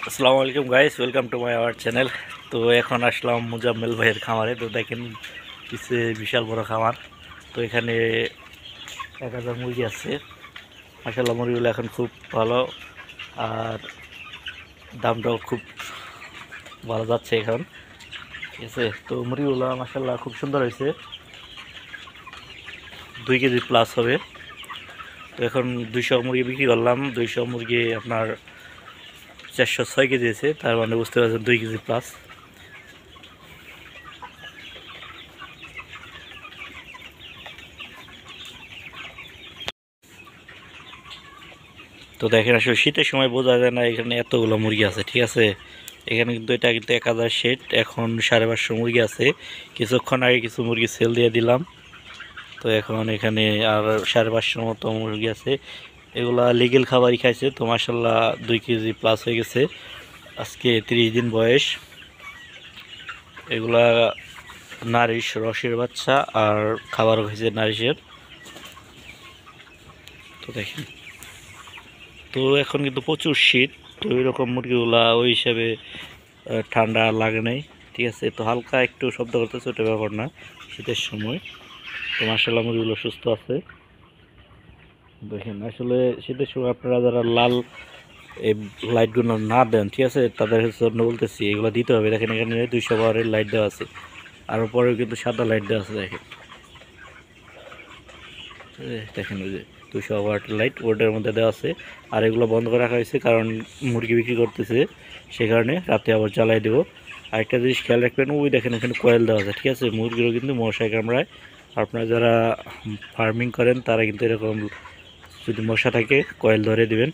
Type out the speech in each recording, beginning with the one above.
আসসালামু আলাইকুম guys, welcome to my our channel. তো এখন আসলাম মুজাম্মেল ভাইয়ের খামারে। তো দেখেন পিছে বিশাল বড় খামার। তো এখানে 1000 মুরগি আছে। মাশাআল্লাহ, মুরগিগুলো এখন খুব ভালো আর দামটাও খুব ভালো যাচ্ছে এখন। ঠিক আছে, তো মুরগিগুলো মাশাআল্লাহ খুব সুন্দর হয়েছে, 2 কেজি প্লাস হবে। তো এখন 200 মুরগি বিক্রি করলাম। 200 মুরগি আপনার 406 কেজি আছে, তার মানে বুঝতে পারছেন 2 কেজি প্লাস। তো দেখেন, আসলে শীতের সময় বোঝা যায় না এখানে এতগুলো মুরগি আছে। ঠিক আছে, এখানে কিন্তু এটা কিন্তু 1000 শেড, এখন 550 মুরগি আছে। কিছুক্ষণ আগে কিছু মুরগি সেল দিয়ে দিলাম। তো এখন এখানে আর 550 মতো মুরগি আছে। এগুলা লিগেল খাবারই খাইছে। তো মাসাল্লাহ 2 কেজি প্লাস হয়ে গেছে, আজকে 30 দিন বয়স। এগুলা নারিশ রসের বাচ্চা আর খাবারও খাইছে নারিশের। তো দেখেন, তো এখন কিন্তু প্রচুর শীত। তো এরকম মুরগিগুলা ওই হিসাবে ঠান্ডা লাগে নাই। ঠিক আছে, তো হালকা একটু শব্দ করতেছে, ওটা ব্যাপার না শীতের সময়। তো মাশাআল্লাহ মুরগিগুলো সুস্থ আছে। দেখেন, আসলে শীতের সময় আপনারা যারা লাল এই লাইটগুলো না দেন, ঠিক আছে, তাদের জন্য বলতেছি এগুলো দিতে হবে। দেখেন এখানে 200 পাওয়ারের লাইট দেওয়া আছে, আর উপরেও কিন্তু সাদা লাইট দেওয়া আছে। দেখেন দেখেন ওই যে 200 ওয়াটের লাইট ওটার মধ্যে দেওয়া আছে। আর এগুলো বন্ধ করে রাখা হয়েছে কারণ মুরগি বিক্রি করতেছে, সে কারণে রাতে আবার জ্বালাই দেবো। আরেকটা জিনিস খেয়াল রাখবেন, ওই দেখেন এখানে কয়েল দেওয়া আছে। ঠিক আছে, মুরগিরও কিন্তু মশায় কামড়ায়। আপনারা যারা ফার্মিং করেন তারা কিন্তু এরকম যদি মশা থাকে কয়েল ধরে দিবেন।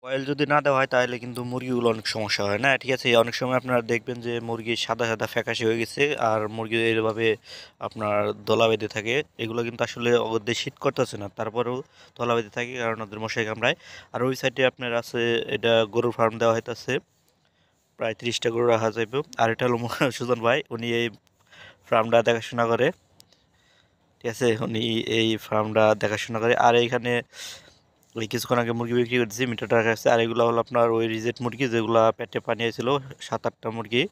কয়েল যদি না দেওয়া হয় তাহলে কিন্তু মুরগিগুলো অনেক সমস্যা হয় না। ঠিক আছে, অনেক সময় আপনারা দেখবেন যে মুরগি সাদা সাদা ফ্যাকাশে হয়ে গেছে আর মুরগি এইভাবে আপনার দলা বেঁধে থাকে। এগুলো কিন্তু আসলে ওদের শীত করতেছে না, তারপরেও দলা বেঁধে থাকে কারণ ওদের মশাই কামড়ায়। আর ওই সাইডে আপনার আছে, এটা গরুর ফার্ম দেওয়া হইতেছে, প্রায় 30টা গরু রাখা যাইবে। আর এটা হলো সুজন ভাই, উনি এই ফার্মটা দেখাশোনা করে। ঠিক আছে, উনি এই ফার্মটা দেখাশোনা করে। আর এইখানে ওই কিছুক্ষণ আগে মুরগি বিক্রি করতেছি, মিটারটা রাখা আছে। আর এগুলো হলো আপনার ওই রিজেক্ট মুরগি, যেগুলো পেটে পানি হয়েছিল 7-8টা মুরগি।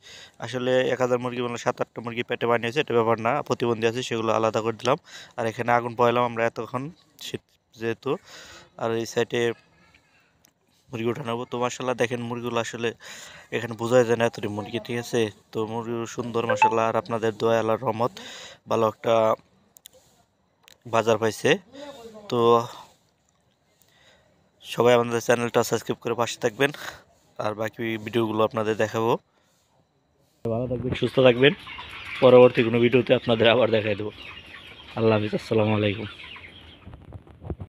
আসলে 1000 মুরগি মানে 7-8টা মুরগি পেটে পানি হয়েছে, এটা ব্যাপার না, প্রতিবন্ধী আছে, সেগুলো আলাদা করে দিলাম। আর এখানে আগুন পয়লাম আমরা এতক্ষণ, শীত যেহেতু। আর এই সাইডে মুরগি উঠানো হবো। তো মাসাল্লাহ দেখেন মুরগিগুলো আসলে এখানে বোঝা যায় না এতটি মুরগি। ঠিক আছে, তো মুরগি সুন্দর মাসাল্লাহ। আর আপনাদের দোয়া আল্লাহর রহমত ভালো একটা বাজার পাইছে। তো সবাই আমাদের চ্যানেলটা সাবস্ক্রাইব করে পাশে থাকবেন, আর বাকি ভিডিওগুলো আপনাদের দেখাবো। ভালো থাকবেন, সুস্থ থাকবেন। পরবর্তী কোনো ভিডিওতে আপনাদের আবার দেখাই দেবো। আল্লাহ হাফিজ, আসসালামু আলাইকুম।